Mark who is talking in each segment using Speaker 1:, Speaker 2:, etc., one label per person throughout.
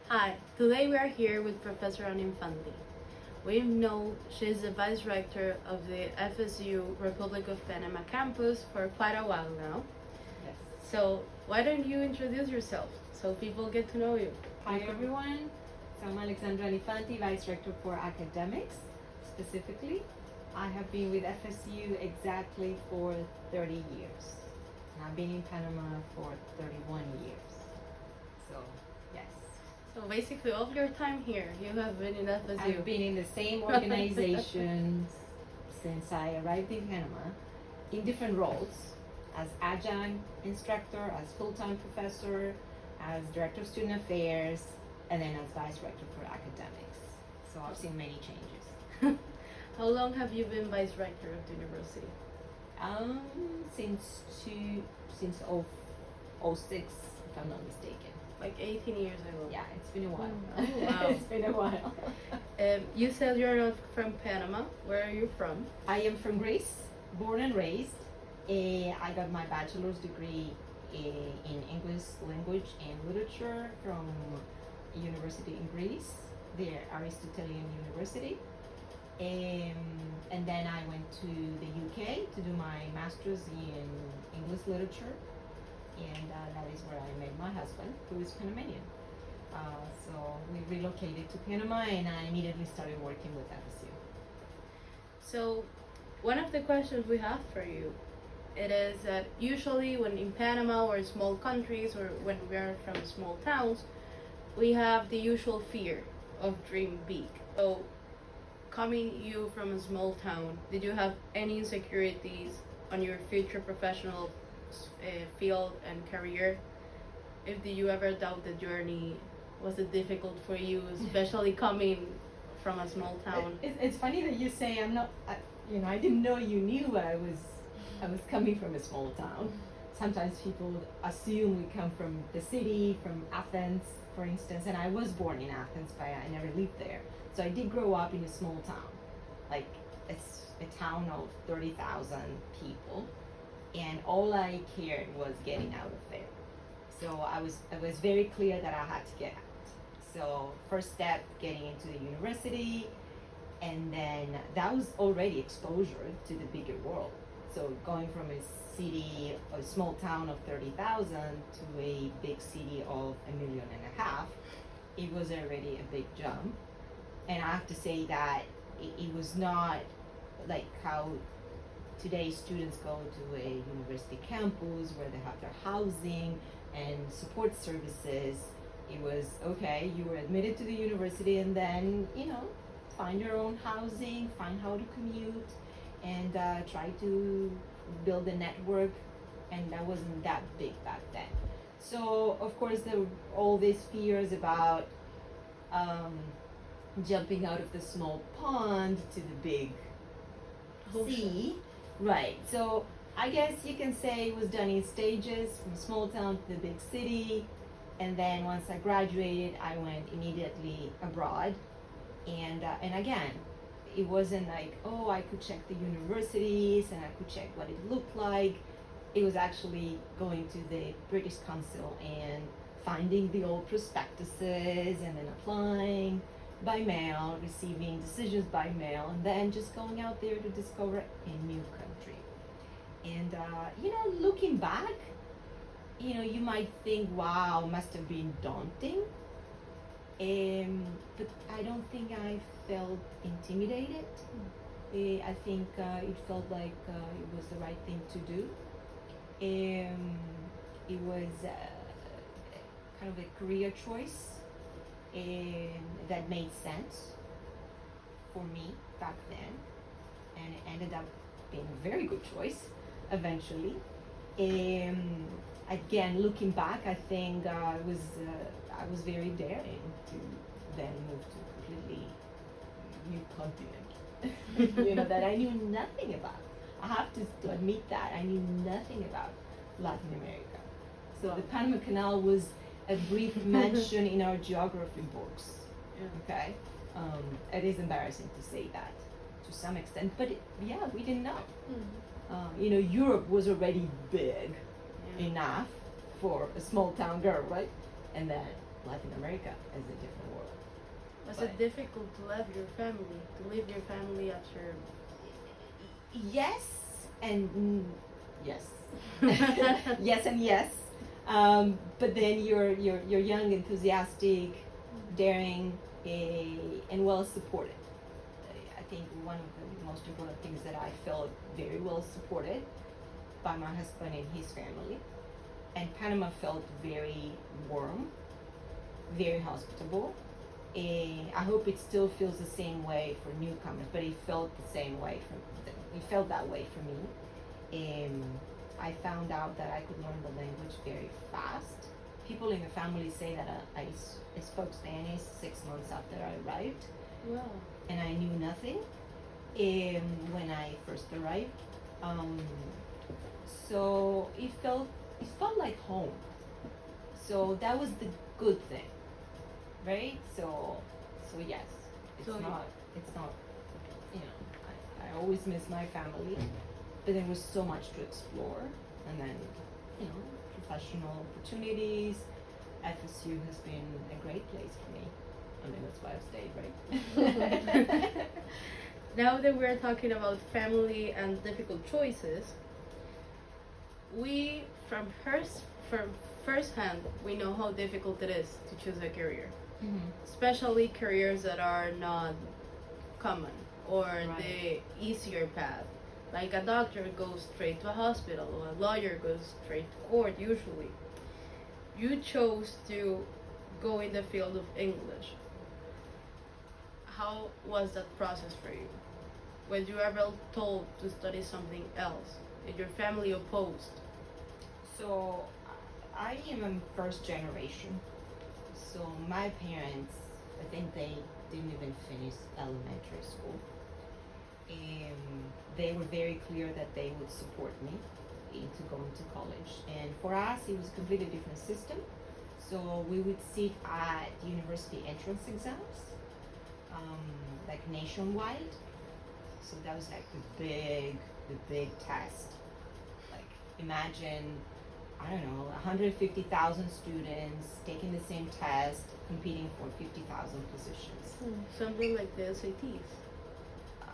Speaker 1: Hi, today we are here with Professor Anyfanti. We know she's the Vice Rector of the FSU Republic of Panama Campus for quite a while now.
Speaker 2: Yes.
Speaker 1: So why don't you introduce yourself so people get to know you?
Speaker 2: Hi everyone. So I'm Alexandra Anyfanti, Vice Rector for Academics specifically. I have been with FSU exactly for 30 years. And I've been in Panama for 31 years. So, yes.
Speaker 1: So basically all of your time here, you have been in FSU.
Speaker 2: I've been in the same organization since I arrived in Panama in different roles as adjunct instructor, as full-time professor, as director of student affairs, and then as vice rector for academics. So I've seen many changes.
Speaker 1: How long have you been Vice Rector of the university?
Speaker 2: Since 06, if I'm not mistaken.
Speaker 1: Like 18 years ago.
Speaker 2: Yeah, it's been a while.
Speaker 1: Oh, wow.
Speaker 2: It's been a while.
Speaker 1: You said you're not from Panama. Where are you from?
Speaker 2: I am from Greece, born and raised. I got my bachelor's degree in English language and literature from a university in Greece, the Aristotelian University. And then I went to the UK to do my master's in English literature, and that is where I met my husband, who is Panamanian. So we relocated to Panama, and I immediately started working with FSU.
Speaker 1: So, one of the questions we have for you, it is that usually when in Panama or small countries or when we are from small towns, we have the usual fear of dream big. So, coming you from a small town, did you have any insecurities on your future professional field and career? Did you ever doubt the journey? Was it difficult for you, especially coming from a small town?
Speaker 2: It's funny that you say I didn't know you knew I was coming from a small town. Sometimes people assume we come from the city, from Athens, for instance, and I was born in Athens, but I never lived there. So I did grow up in a small town, like it's a town of 30,000 people, and all I cared was getting out of there. So it was very clear that I had to get out. So first step, getting into the university, and then that was already exposure to the bigger world. So going from a small town of 30,000 to a big city of 1.5 million, it was already a big jump. And I have to say that it was not like how today students go to a university campus where they have their housing and support services. It was, okay, you were admitted to the university and then, find your own housing, find how to commute, and try to build a network. And that wasn't that big back then. So, of course, there were all these fears about jumping out of the small pond to the big sea. Right. So I guess you can say it was done in stages, from small town to the big city. And then once I graduated, I went immediately abroad. And again, it wasn't like, oh, I could check the universities and I could check what it looked like. It was actually going to the British Council and finding the old prospectuses and then applying by mail, receiving decisions by mail, and then just going out there to discover a new country. And looking back, you might think, wow, must have been daunting. But I don't think I felt intimidated. I think it felt like it was the right thing to do. It was kind of a career choice that made sense for me back then, and it ended up being a very good choice eventually. Again, looking back, I think I was very daring to then move to a completely new continent, that I knew nothing about. I have to admit that I knew nothing about Latin America. So the Panama Canal was a brief mention in our geography books. Okay, it is embarrassing to say that to some extent, but we didn't know. Europe was already big enough for a small town girl, right? And then Latin America as a different world.
Speaker 1: Was
Speaker 2: But-
Speaker 1: it difficult to leave your family after?
Speaker 2: Yes and yes. Yes and yes. But then you're young, enthusiastic, daring, and well supported. I think one of the most important things that I felt very well supported by my husband and his family. And Panama felt very warm, very hospitable. And I hope it still feels the same way for newcomers, but it felt the same way it felt that way for me. I found out that I could learn the language very fast. People in the family say that I spoke Spanish 6 months after I arrived,
Speaker 1: Wow.
Speaker 2: and I knew nothing when I first arrived. So it felt like home. So that was the good thing, right? So yes, it's
Speaker 1: So
Speaker 2: not. You know, I always miss my family, but there was so much to explore, and then professional opportunities. FSU has been a great place for me. I mean, that's why I've stayed, right?
Speaker 1: Now that we're talking about family and difficult choices, we from first hand we know how difficult it is to choose a career, especially careers that are not common or
Speaker 2: Right.
Speaker 1: the easier path. Like a doctor goes straight to a hospital, or a lawyer goes straight to court. Usually, you chose to go in the field of English. How was that process for you? Were you ever told to study something else? Did your family opposed?
Speaker 2: So I am a first generation. So my parents, I think they didn't even finish elementary school. They were very clear that they would support me into going to college. And for us, it was a completely different system. So we would sit at university entrance exams, like nationwide. So that was like the big test. Like imagine, I don't know, 150,000 students taking the same test, competing for 50,000 positions.
Speaker 1: Something like the SATs.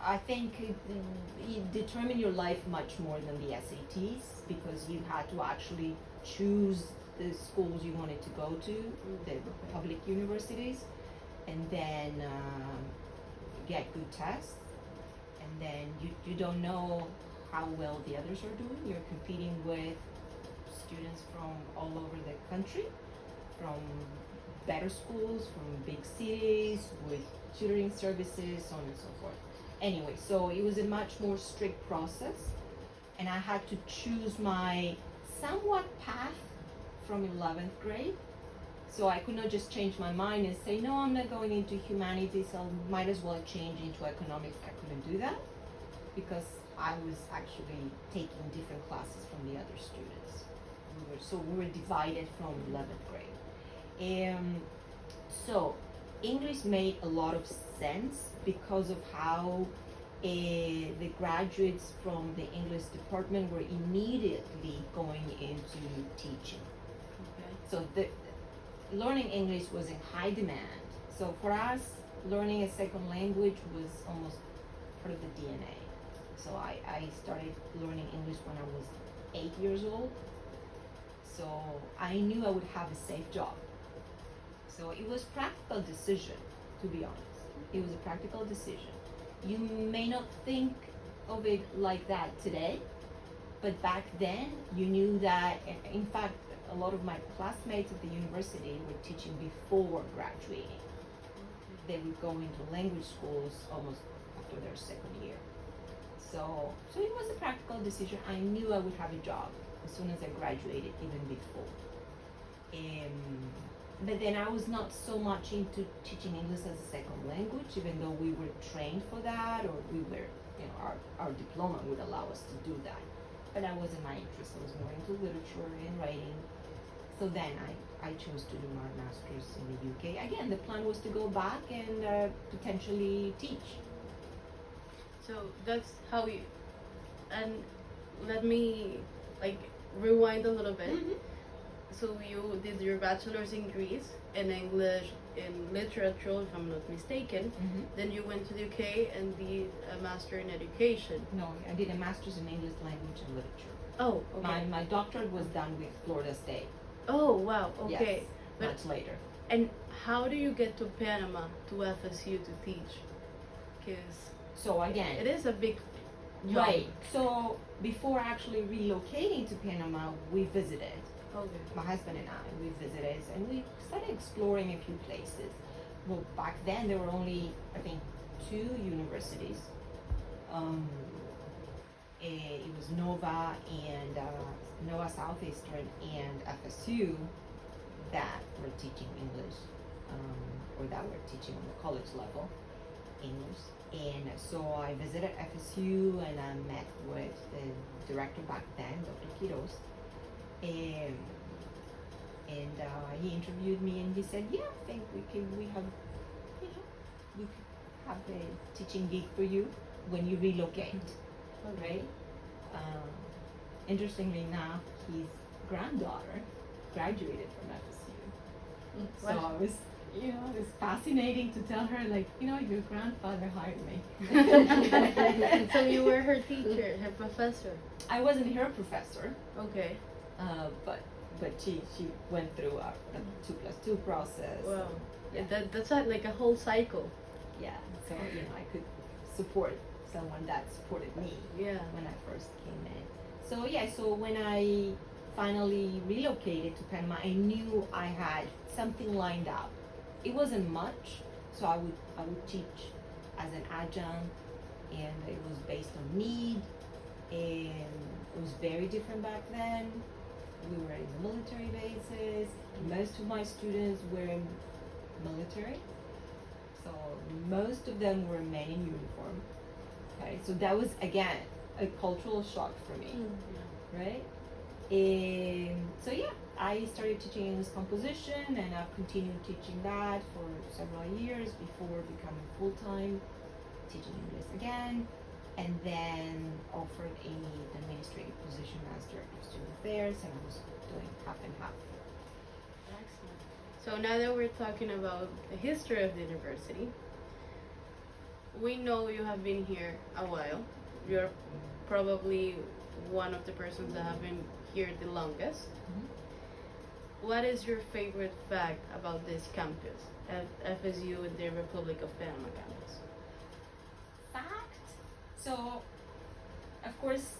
Speaker 2: I think it determined your life much more than the SATs, because you had to actually choose the schools you wanted to go to, the public universities, and then get good tests. And then you don't know how well the others are doing. You're competing with students from all over the country, from better schools, from big cities, with tutoring services, so on and so forth. Anyway, so it was a much more strict process, and I had to choose my somewhat path from 11th grade. So I could not just change my mind and say, no, I'm not going into humanities, I might as well change into economics. I couldn't do that because I was actually taking different classes from the other students. We were divided from 11th grade. So English made a lot of sense because of how the graduates from the English department were immediately going into teaching.
Speaker 1: Okay.
Speaker 2: So learning English was in high demand. So for us, learning a second language was almost part of the DNA. So I started learning English when I was 8 years old. So I knew I would have a safe job. So it was a practical decision, to be honest. It was a practical decision. You may not think of it like that today, but back then you knew that, in fact, a lot of my classmates at the university were teaching before graduating. They would go into language schools almost after their second year. So it was a practical decision. I knew I would have a job as soon as I graduated, even before. But then I was not so much into teaching English as a second language, even though we were trained for that, or we were, our diploma would allow us to do that. But that wasn't my interest. I was more into literature and writing. So then I chose to do my master's in the UK. Again, the plan was to go back and potentially teach.
Speaker 1: So that's how you. And let me rewind a little bit.
Speaker 2: Mm-hmm.
Speaker 1: So you did your bachelor's in Greece in English in literature, if I'm not mistaken. Then you went to the UK and did a master in education.
Speaker 2: No, I did a master's in English language and literature.
Speaker 1: Oh, okay.
Speaker 2: My doctorate was done with Florida State.
Speaker 1: Oh, wow. Okay.
Speaker 2: Yes,
Speaker 1: But
Speaker 2: much later.
Speaker 1: and how do you get to Panama to FSU to teach? Because
Speaker 2: So again,
Speaker 1: it is a big jump.
Speaker 2: right. So before actually relocating to Panama, we visited.
Speaker 1: Okay.
Speaker 2: My husband and I, we visited and we started exploring a few places. Well, back then there were only, I think, 2 universities. It was Nova and Nova Southeastern and FSU that were teaching English, or that were teaching on the college level English. And so I visited FSU and I met with the director back then, Dr. Quiroz. And he interviewed me and he said, yeah, I think we could have a teaching gig for you when you relocate, right? Interestingly enough, his granddaughter graduated from FSU. So I was, it was fascinating to tell her, like, your grandfather hired me.
Speaker 1: So you were her teacher, her professor.
Speaker 2: I wasn't her professor.
Speaker 1: Okay.
Speaker 2: But she went through a 2+2 process.
Speaker 1: Wow.
Speaker 2: Yeah.
Speaker 1: That's like a whole cycle.
Speaker 2: Yeah. So I could support someone that supported me.
Speaker 1: Yeah.
Speaker 2: When I first came in. So yeah. So when I finally relocated to Panama, I knew I had something lined up. It wasn't much, so I would teach as an adjunct, and it was based on need, and it was very different back then. We were in military bases. Most of my students were in military, so most of them were men in uniform. Okay, so that was again a cultural shock for me, right? So yeah, I started teaching English composition, and I've continued teaching that for several years before becoming full-time teaching English again, and then offered an administrative position as Director of Student Affairs, and I was doing half and half.
Speaker 1: Excellent. So now that we're talking about the history of the university, we know you have been here a while. You're probably one of the persons that have been here the longest. What is your favorite fact about this campus at FSU and the Republic of Panama Campus?
Speaker 2: Fact? So, of course,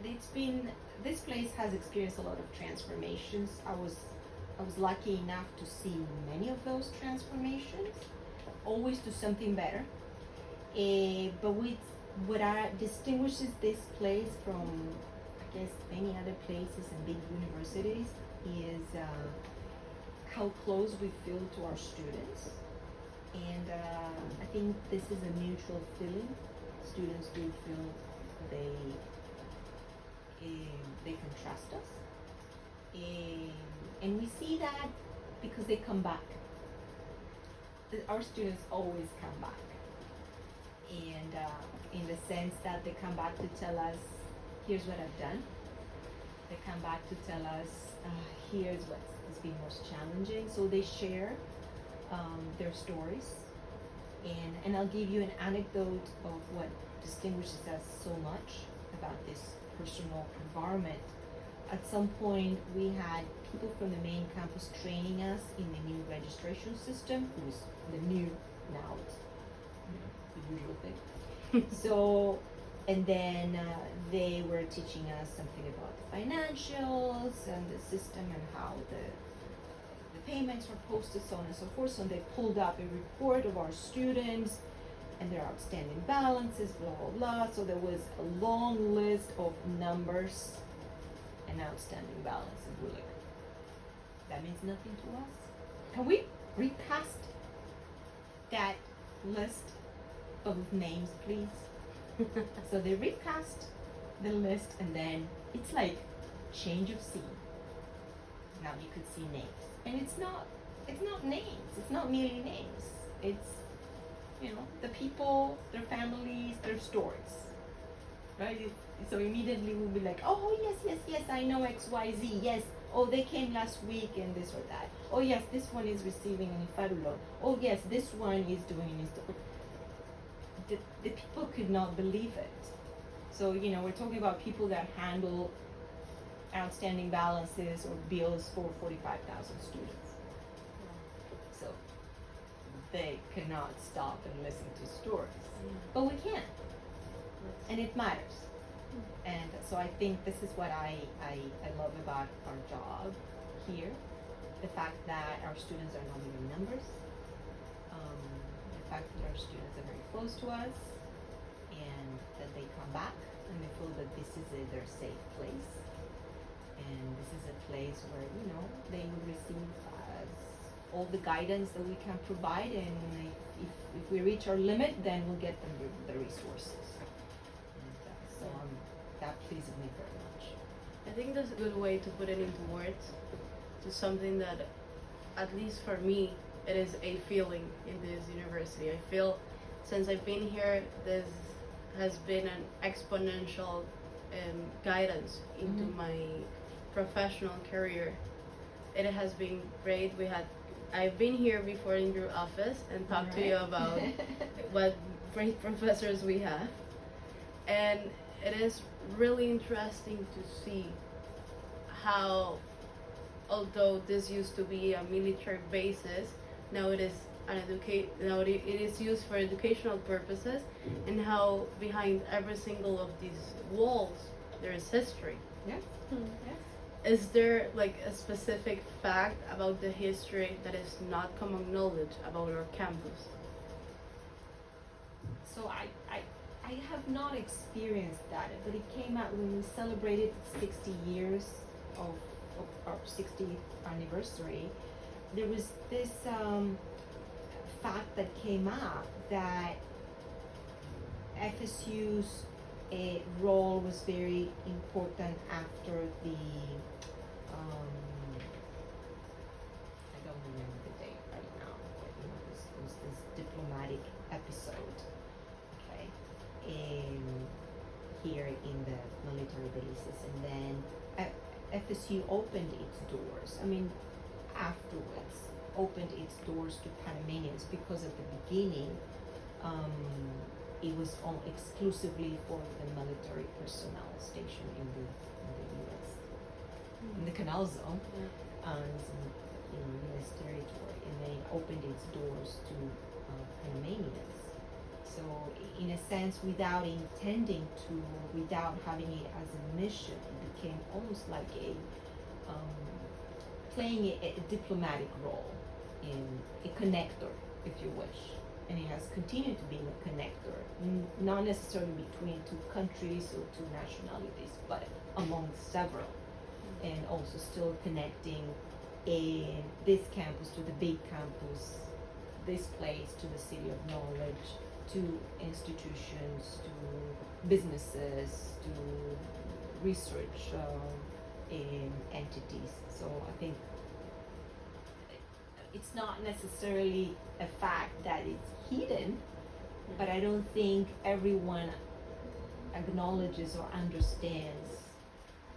Speaker 2: this place has experienced a lot of transformations. I was lucky enough to see many of those transformations, always to something better. But what distinguishes this place from, I guess, many other places and big universities is how close we feel to our students. And I think this is a mutual feeling. Students do feel they can trust us. And we see that because they come back. Our students always come back. And in the sense that they come back to tell us, here's what I've done. They come back to tell us, here's what's been most challenging. So they share their stories. And I'll give you an anecdote of what distinguishes us so much about this personal environment. At some point, we had people from the main campus training us in the new registration system. It was the new, now it's the usual thing. So, and then they were teaching us something about the financials and the system and how the payments were posted, so on and so forth. So they pulled up a report of our students and their outstanding balances, blah, blah, blah. So there was a long list of numbers and outstanding balances. We're like, that means nothing to us. Can we recast that list of names, please? So they recast the list, and then it's like change of scene. Now you could see names, and it's not names. It's not merely names. It's the people, their families, their stories, right? So immediately we'll be like, oh yes, I know XYZ. Yes, Oh, they came last week and this or that. Oh yes, this one is receiving an IFARU loan. Oh yes, this one is doing an the people could not believe it. So, we're talking about people that handle outstanding balances or bills for 45,000 students. So they cannot stop and listen to stories. But we can. And it matters. And so I think this is what I love about our job here. The fact that our students are not even numbers. The fact that our students are very close to us and that they come back and they feel that this is their safe place. And this is a place where, they will receive all the guidance that we can provide, and if we reach our limit, then we'll get them the resources. And that pleases me very much.
Speaker 1: I think that's a good way to put it into words, to something that, at least for me, it is a feeling in this university. I feel since I've been here, this has been an exponential guidance into my professional career. It has been great. I've been here before in your office and talked to you about what great professors we have, and it is really interesting to see how, although this used to be a military basis, now it is it is used for educational purposes, and how behind every single of these walls there is history.
Speaker 2: Yes. Yes.
Speaker 1: Is there like a specific fact about the history that is not common knowledge about our campus?
Speaker 2: So I have not experienced that, but it came out when we celebrated 60 years of our 60th anniversary. There was this fact that came up that FSU's role was very important after the I don't remember the date right now, but there was this diplomatic episode, okay, here in the military bases, and then FSU opened its doors. Afterwards, opened its doors to Panamanians, because at the beginning, it was exclusively for the military personnel stationed in the U.S. in the Canal Zone, in U.S. territory, and they opened its doors to Panamanians. So, in a sense, without intending to, without having it as a mission, it became almost like playing a diplomatic role, in a connector, if you wish. And it has continued to be a connector, not necessarily between two countries or two nationalities, but among several, and also still connecting this campus to the big campus, this place to the city of knowledge, to institutions, to businesses, to research entities. So I think it's not necessarily a fact that it's hidden, but I don't think everyone acknowledges or understands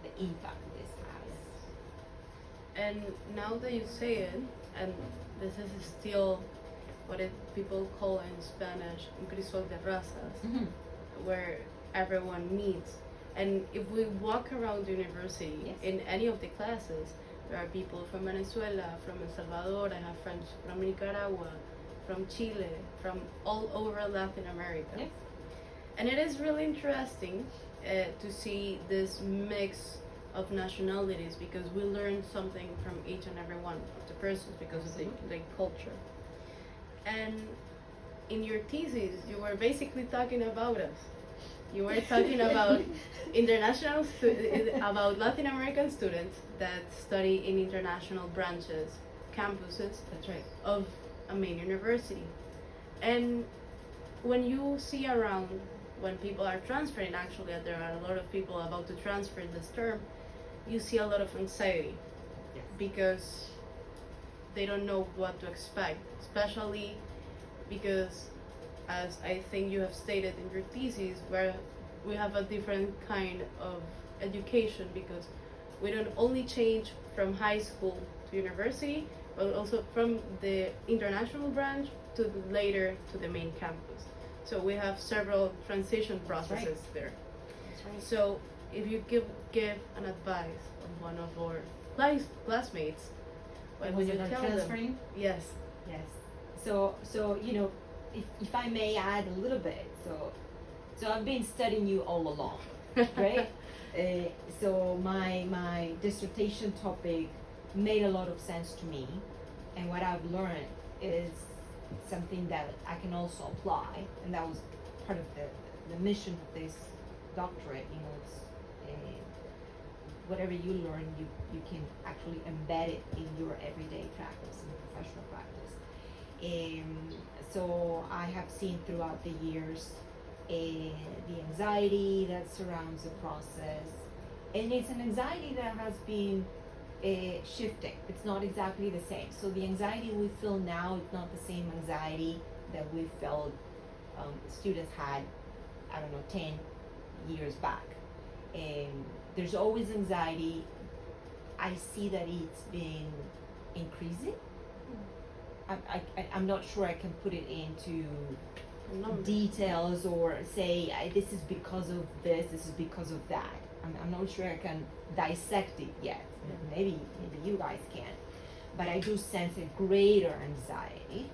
Speaker 2: the impact this has.
Speaker 1: And now that you say it, and this is still what people call in Spanish un crisol de razas, where everyone meets. And if we walk around the university,
Speaker 2: Yes.
Speaker 1: in any of the classes, there are people from Venezuela, from El Salvador, I have friends from Nicaragua, from Chile, from all over Latin America.
Speaker 2: Yes.
Speaker 1: And it is really interesting to see this mix of nationalities, because we learn something from each and every one of the persons because of the culture. And in your thesis, you were basically talking about us. You were talking about about Latin American students that study in international branches, campuses.
Speaker 2: That's right.
Speaker 1: Of a main university. And when you see around, when people are transferring, actually there are a lot of people about to transfer this term, you see a lot of anxiety.
Speaker 2: Yes.
Speaker 1: Because they don't know what to expect, especially because, as I think you have stated in your thesis, where we have a different kind of education, because we don't only change from high school to university, but also from the international branch to later to the main campus. So we have several transition processes there.
Speaker 2: That's right.
Speaker 1: So if you give an advice on one of our classmates, what would you tell them?
Speaker 2: Transferring?
Speaker 1: Yes.
Speaker 2: Yes. So if I may add a little bit, so I've been studying you all along, right? So my dissertation topic made a lot of sense to me, and what I've learned is something that I can also apply, and that was part of the mission of this doctorate. It's whatever you learn, you can actually embed it in your everyday practice, in professional practice. So I have seen throughout the years the anxiety that surrounds the process, and it's an anxiety that has been shifting. It's not exactly the same. So the anxiety we feel now is not the same anxiety that we felt students had, 10 years back. There's always anxiety. I see that it's been increasing. I'm not sure I can put it into details or say this is because of this is because of that. I'm not sure I can dissect it yet. Maybe you guys can, but I do sense a greater anxiety.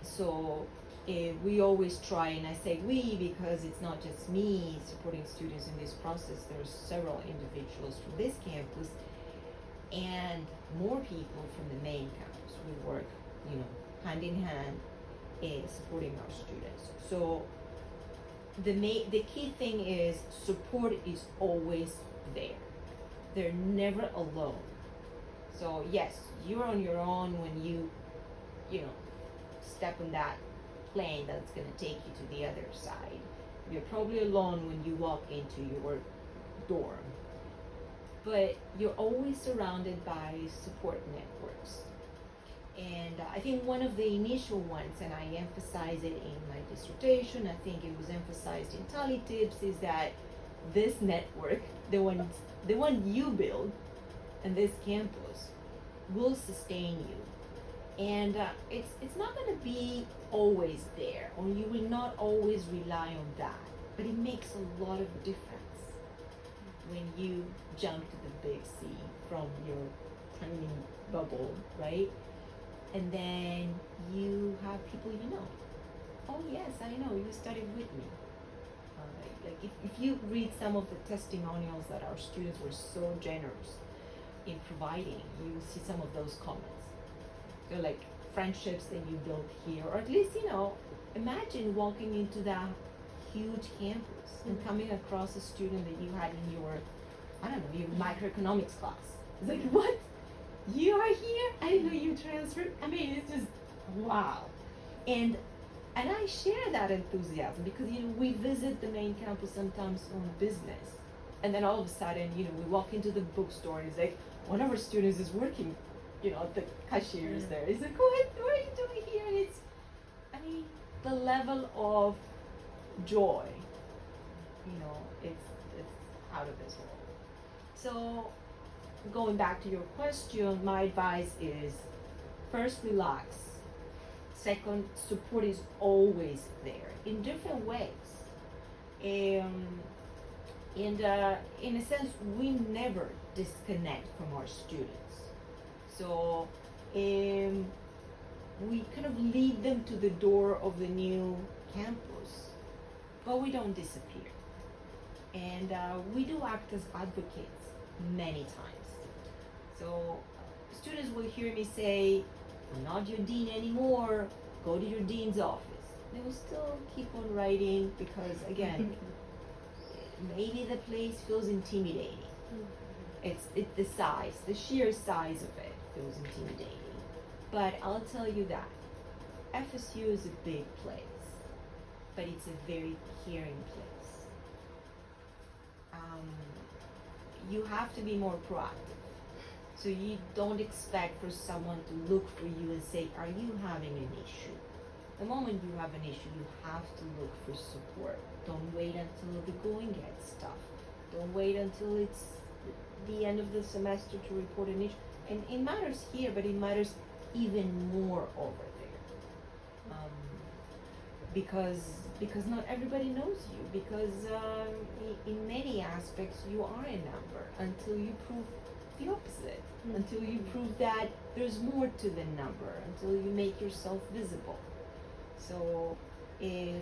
Speaker 2: So we always try, and I say we because it's not just me supporting students in this process. There's several individuals from this campus and more people from the main campus. We work, hand in hand, supporting our students. So the key thing is support is always there. They're never alone. So yes, you're on your own when you step on that plane that's going to take you to the other side. You're probably alone when you walk into your dorm. But you're always surrounded by support networks. And I think one of the initial ones, and I emphasize it in my dissertation, I think it was emphasized in Tally Tips, is that this network, the one you build in this campus, will sustain you. And it's not going to be always there, or you will not always rely on that, but it makes a lot of difference when you jump to the big sea from your tiny bubble, right? And then you have people oh yes, I know, you studied with me. Like if you read some of the testimonials that our students were so generous in providing, you see some of those comments. They're like friendships that you built here, or at least, imagine walking into that huge campus and coming across a student that you had in your microeconomics class. It's like, what? You are here? I didn't know you transferred. I mean, it's just, wow. And I share that enthusiasm because, we visit the main campus sometimes on business. And then all of a sudden, we walk into the bookstore and it's like, one of our students is working, the cashier is there. He's like, what are you doing here? And it's, the level of joy, it's out of this world. So, going back to your question, my advice is, first, relax. Second, support is always there in different ways. And in a sense, we never disconnect from our students. So we kind of lead them to the door of the new campus, but we don't disappear. And we do act as advocates many times. So students will hear me say, I'm not your dean anymore, go to your dean's office. They will still keep on writing because, again, maybe the place feels intimidating. It's the size, the sheer size of it feels intimidating. But I'll tell you that FSU is a big place, but it's a very caring place. You have to be more proactive. So you don't expect for someone to look for you and say, are you having an issue? The moment you have an issue, you have to look for support. Don't wait until the going gets tough. Don't wait until it's the end of the semester to report an issue. And it matters here, but it matters even more over there. Because not everybody knows you. Because in many aspects you are a number until you prove the opposite.
Speaker 1: Mm.
Speaker 2: Until you prove that there's more to the number. Until you make yourself visible. So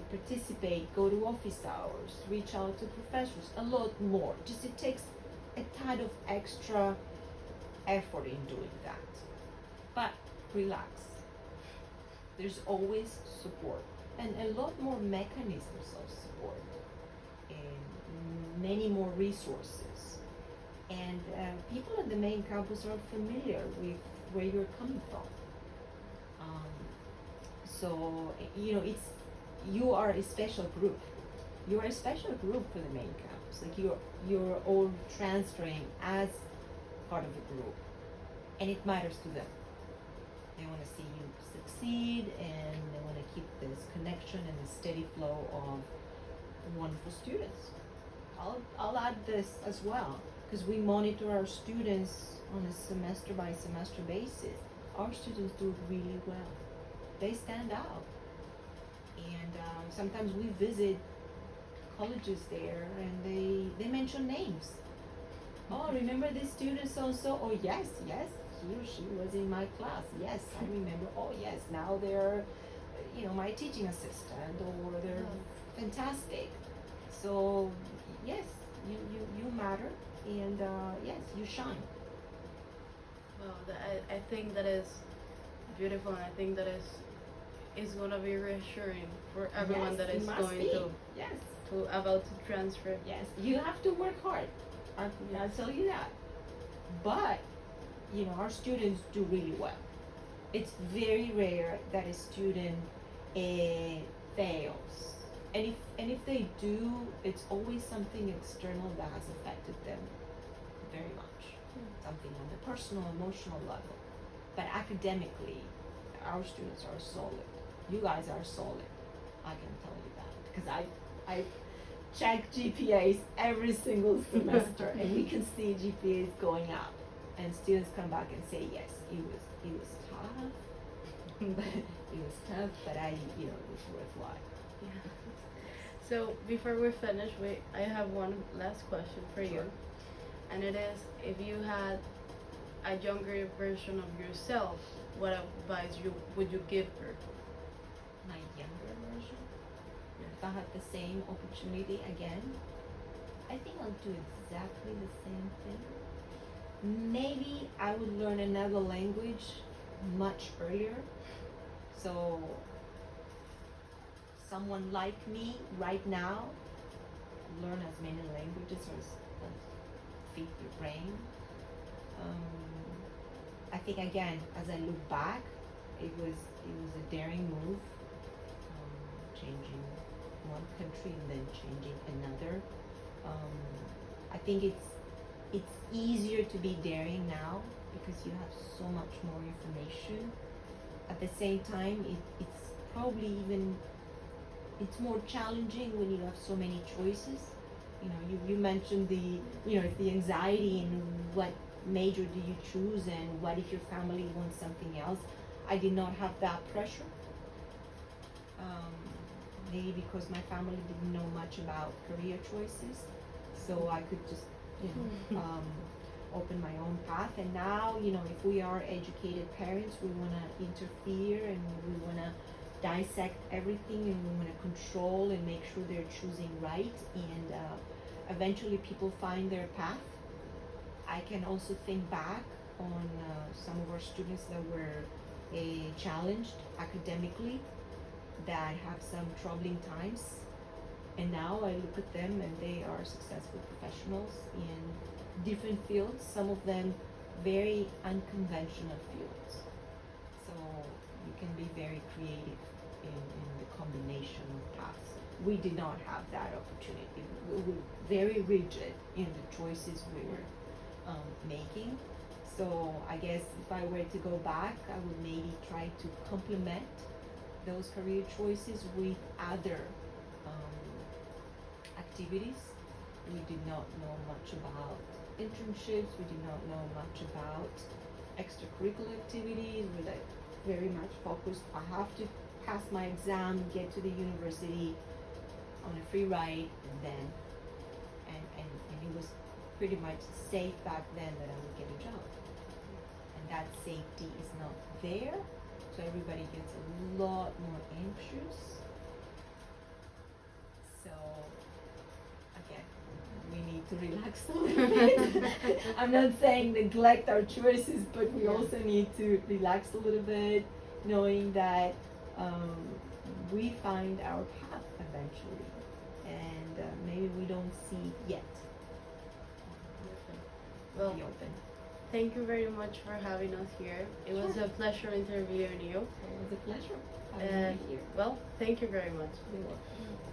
Speaker 2: participate, go to office hours, reach out to professors, a lot more. Just it takes a tad of extra effort in doing that. But relax. There's always support and a lot more mechanisms of support and many more resources. And people at the main campus are familiar with where you're coming from. So you are a special group. You are a special group for the main campus. Like you're all transferring as part of the group, and it matters to them. They want to see you succeed, and they want to keep this connection and the steady flow of wonderful students. I'll add this as well, because we monitor our students on a semester by semester basis. Our students do really well. They stand out. And sometimes we visit colleges there and they mention names. Oh, remember this student so-and-so? Oh, yes, he or she was in my class. Yes, I remember. Oh, yes, now they're, my teaching assistant, or they're fantastic. So, yes, you matter, and yes, you shine.
Speaker 1: Wow, I think that is beautiful, and I think that is going to be reassuring for everyone that is going to about to transfer.
Speaker 2: Yes, you have to work hard. I'll tell you that. But our students do really well. It's very rare that a student fails, and if they do, it's always something external that has affected them very much. Something on the personal, emotional level. But academically, our students are solid. You guys are solid. I can tell you that, because I check GPAs every single semester, and we can see GPAs going up, and students come back and say, yes, it was tough, it was tough, but it was worthwhile.
Speaker 1: Yeah. So before we finish, I have one last question for you, and it is, if you had a younger version of yourself, what advice would you give her?
Speaker 2: My younger version? If I had the same opportunity again, I think I'll do exactly the same thing. Maybe I would learn another language much earlier. So someone like me right now, learn as many languages as feed your brain. I think again, as I look back, it was a daring move, changing one country and then changing another. I think it's easier to be daring now because you have so much more information. At the same time, it's probably it's more challenging when you have so many choices. You mentioned the anxiety and what major do you choose, and what if your family wants something else. I did not have that pressure. Maybe because my family didn't know much about career choices, so I could just open my own path. And now, if we are educated parents, we want to interfere, and we want to dissect everything, and we want to control and make sure they're choosing right, and eventually people find their path. I can also think back on some of our students that were challenged academically, that have some troubling times, and now I look at them and they are successful professionals in different fields, some of them very unconventional fields. So you can be very creative in the combination of paths. We did not have that opportunity. We were very rigid in the choices we were making. So I guess if I were to go back, I would maybe try to complement those career choices with other activities we did not know much about internships, we did not know much about extracurricular activities. We're like very much focused, I have to pass my exam, get to the university on a free ride, and then, and it was pretty much safe back then that I would get a job. And that safety is not there, so everybody gets a lot more anxious. So, again, we need to relax a little bit. I'm not saying neglect our choices, but we also need to relax a little bit, knowing that we find our path eventually, and maybe we don't see it yet.
Speaker 1: Well,
Speaker 2: Be open.
Speaker 1: thank you very much for having us here. It was a pleasure interviewing you.
Speaker 2: It was a pleasure having you here.
Speaker 1: Well, thank you very much.
Speaker 2: You're welcome.